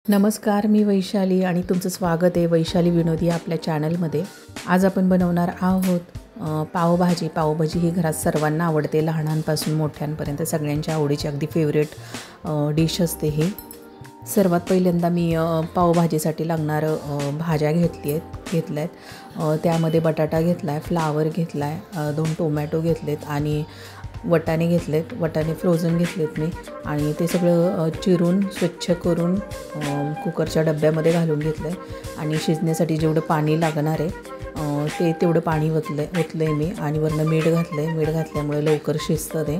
नमस्कार, मी वैशाली आणि तुमचं स्वागत आहे वैशाली विनोदी आपल्या चॅनलमध्ये. आज आपण बनवणार आहोत पावभाजी. पावभाजी ही घरात सर्वांना आवडते, लहानांपासून मोठ्यांपर्यंत सगळ्यांच्या आवडीची अगदी फेवरेट डिश असते ही. सर्वात पहिल्यांदा मी पावभाजीसाठी लागणारं भाज्या घेतल्या आहेत. त्यामध्ये बटाटा घेतला आहे, फ्लावर घेतला आहे, 2 टोमॅटो घेतलेत आणि वटाणे घेतलेत. वटाणे फ्रोझन घेतलेत मी आणि ते सगळं चिरून स्वच्छ करून कुकरच्या डब्यामध्ये घालून घेतलं आहे आणि शिजण्यासाठी जेवढं पाणी लागणार आहे तेवढं पाणी ओतलं आहे मी आणि वरनं मीठ घातलं आहे. मीठ घातल्यामुळे लवकर शिजतं ते.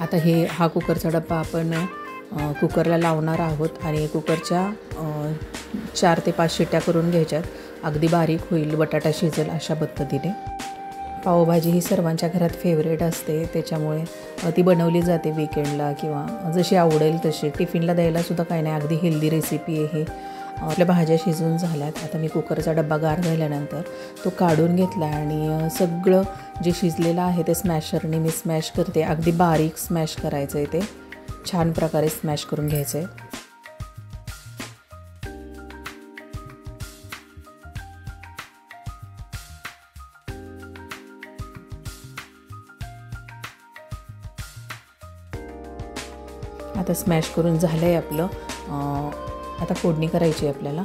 आता हा कुकरचा डब्बा आपण कुकरला लावणार आहोत आणि कुकरच्या 4 ते 5 शिट्ट्या करून घ्यायच्यात. अगदी बारीक होईल, बटाटा शिजेल अशा पद्धतीने. पावभाजी ही सर्वांच्या घरात फेवरेट असते, त्याच्यामुळे ती बनवली जाते विकेंडला किंवा जशी आवडेल तशी. टिफिनला द्यायलासुद्धा काही नाही, अगदी हेल्दी रेसिपी आहे ही. आपल्या भाज्या शिजून झाल्यात. आता मी कुकरचा डब्बा गार झाल्यानंतर तो काढून घेतला आणि सगळं जे शिजलेलं आहे ते स्मॅशरने मी स्मॅश करते. अगदी बारीक स्मॅश करायचं आहे, ते छान प्रकारे स्मॅश करून घ्यायचं आहे. आता स्मॅश करून झालं आहे आपलं. आता फोडणी करायची आहे आपल्याला.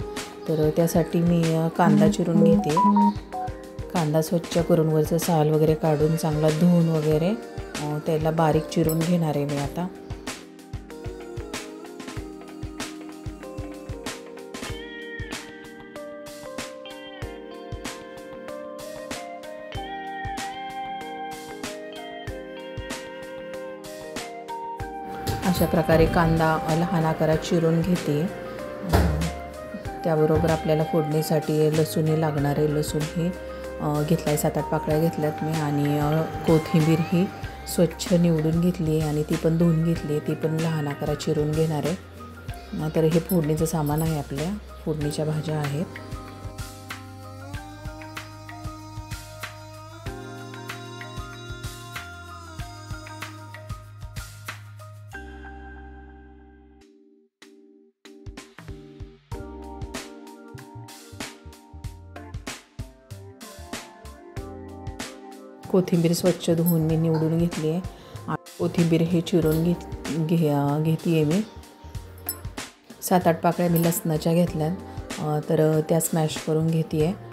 तर त्यासाठी मी कांदा चिरून घेते. कांदा स्वच्छ करून वरचं साल वगैरे काढून चांगला धुवून वगैरे त्याला बारीक चिरून घेणार आहे मी आता. अशा प्रकारे कांदा लहान आकारात चिरून घेते. त्याबरोबर आपल्याला फोडणीसाठी लसूणही लागणार आहे. लसूण ही घेतला आहे, 7-8 पाकळ्या घेतल्यात मी आणि कोथिंबीर ही स्वच्छ निवडून घेतली आणि ती पण धुवून घेतली. ती पण लहान आकारात चिरून घेणार आहे. तर हे फोडणीचं सामान आहे, आपल्या फोडणीच्या भाज्या आहेत. कोथिंबीर स्वच्छ धुवून मी निवडून घेतली आहे. कोथिंबीर हे चिरून घेते आहे मी. 7-8 पाकळ्या मी लसणाच्या घेतल्यात, तर त्या स्मॅश करून घेते आहे.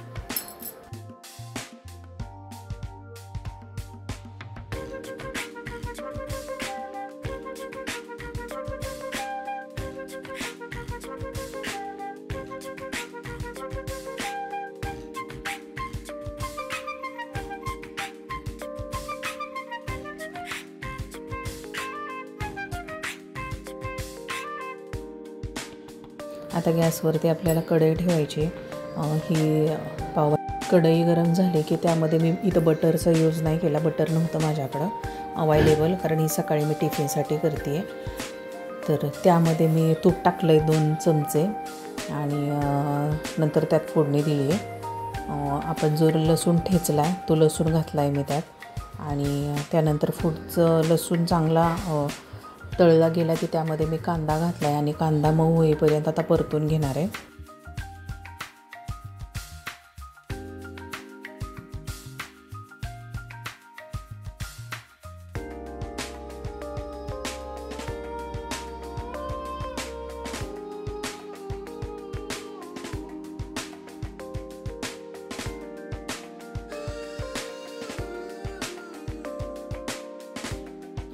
आता गॅसवरती आपल्याला कढई ठेवायची. ही कढई गरम झाली की त्यामध्ये मी इथं बटरचा यूज नाही केला. बटर नव्हतं माझ्याकडं अवेलेबल, कारण ही सकाळी मी टिफिनसाठी करते आहे. तर त्यामध्ये मी तूप टाकलं आहे 2 चमचे आणि नंतर त्यात फोडणी दिली आहे. आपण जो लसूण ठेचला आहे तो लसूण घातला आहे मी त्यात आणि त्यानंतर पुढचं लसूण चांगला तळला गेला की त्यामध्ये मी कांदा घातला आहे आणि कांदा मऊ होईपर्यंत आता परतून घेणार आहे.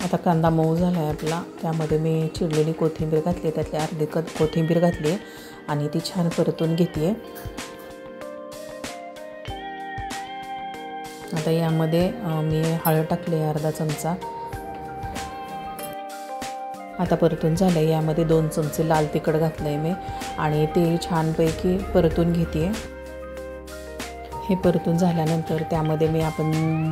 आता कांदा मऊ झाला आहे आपला. त्यामध्ये मी चिरलेली कोथिंबीर घातली, त्यातली अर्धी कोथिंबीर घातली आहे आणि ती छान परतून घेते आहे. आता यामध्ये मी हळद टाकली आहे अर्धा चमचा. आता परतून झालं आहे. यामध्ये 2 चमचे लाल तिखट घातलं आहे मी आणि ते छानपैकी परतून घेते आहे. हे परतून झाल्यानंतर त्यामध्ये मी आपण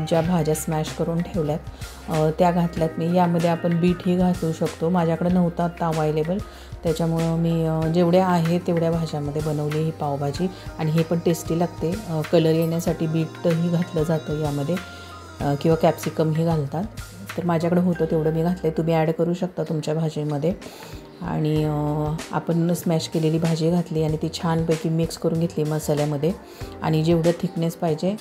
ज्या भाज्या स्मॅश करून ठेवल्यात त्या घातल्यात मी. यामध्ये आपण बीटही घालू शकतो. माझ्याकडे नव्हतं आता अवेलेबल, त्याच्यामुळं मी जेवढ्या आहे तेवढ्या भाज्यामध्ये बनवली ही पावभाजी आणि हे पण टेस्टी लागते. कलर येण्यासाठी बीटही घातलं जातं यामध्ये किंवा कॅप्सिकमही घालतात. तर माझ्याकडे होतं तेवढं मी घातलं आहे. तुम्ही ॲड करू शकता तुमच्या भाजीमध्ये. आणि आपण स्मॅश केलेली भाजी घातली आणि ती छानपैकी मिक्स करून घेतली मसाल्यामध्ये. आणि जेवढं थिकनेस पाहिजे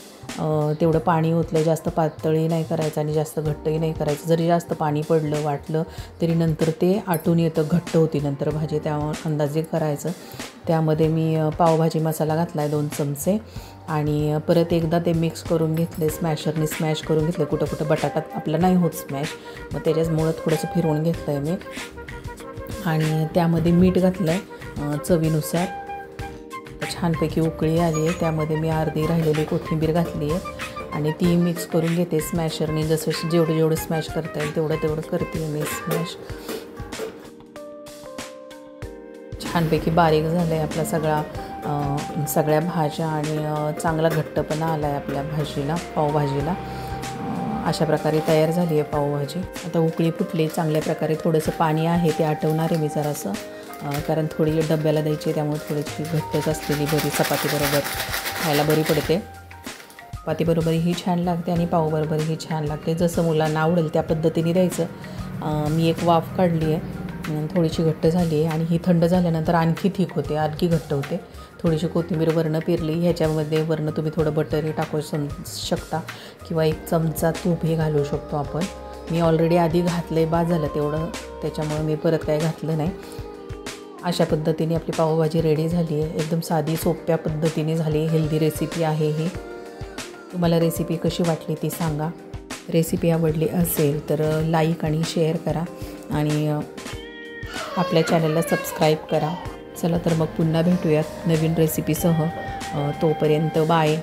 तेवढं पाणी ओतलं. जास्त पातळही नाही करायचं आणि जास्त घट्टही नाही करायचं. जरी जास्त पाणी पडलं वाटलं तरी नंतर ते आटून येतं, घट्ट होती नंतर भाजी, त्या अंदाजे करायचं. त्यामध्ये मी पावभाजी मसाला घातला आहे 2 चमचे आणि परत एकदा ते मिक्स करून घेतले. स्मॅशरने स्मॅश करून घेतले. कुठं कुठं बटाटा आपला नाही होत स्मॅश, मग त्याच्यामुळं थोडंसं फिरवून घेतलं आहे मी. आणि त्यामध्ये मीठ घातलं आहे चवीनुसार. छानपैकी उकळी आली आहे. त्यामध्ये मी अर्धी राहिलेली कोथिंबीर घातली आहे आणि ती मिक्स करून घेते स्मॅशरने. जसं जेवढं स्मॅश करता येईल तेवढं करते मी स्मॅश. छानपैकी बारीक झालं आहे आपला सगळ्या भाज्या आणि चांगला घट्टपणा आला आहे आपल्या भाजीला, पावभाजीला. अशा प्रकारे तयार झाली आहे पावभाजी. आता उकळी फुटली चांगल्या प्रकारे. थोडंसं पाणी आहे ते आटवणार आहे मी जरासं, कारण थोडी डब्याला द्यायची आहे, त्यामुळे थोडीशी घट्टच असलेली बरी चपातीबरोबर खायला बरी पडते. चपातीबरोबरही छान लागते आणि पावबरोबरही छान लागते. जसं मुलांना आवडेल त्या पद्धतीने द्यायचं. मी एक वाफ काढली आहे, थोडीशी घट्ट झाली आहे आणि ही थंड झाल्यानंतर आणखी थिक होते, आणखी घट्ट होते. थोडीशी कोथिंबीर वरनं पेरली. ह्याच्यामध्ये वरनं तुम्ही थोडं बटरही टाकू शकता किंवा 1 चमचा तूपही घालू शकतो आपण. मी ऑलरेडी आधी घातलं आहे, बाद झालं तेवढं, त्याच्यामुळे मी परत काय घातलं नाही. अशा पद्धतीने आपली पावभाजी रेडी झाली आहे. एकदम साधी सोप्या पद्धतीने झाली. हेल्दी रेसिपी आहे ही. तुम्हाला रेसिपी कशी वाटली ती सांगा. रेसिपी आवडली असेल तर लाईक आणि शेअर करा आणि आपल्या चॅनलला सबस्क्राईब करा. चला तर मग पुन्हा भेटूयात नवीन रेसिपीसह. तोपर्यंत बाय.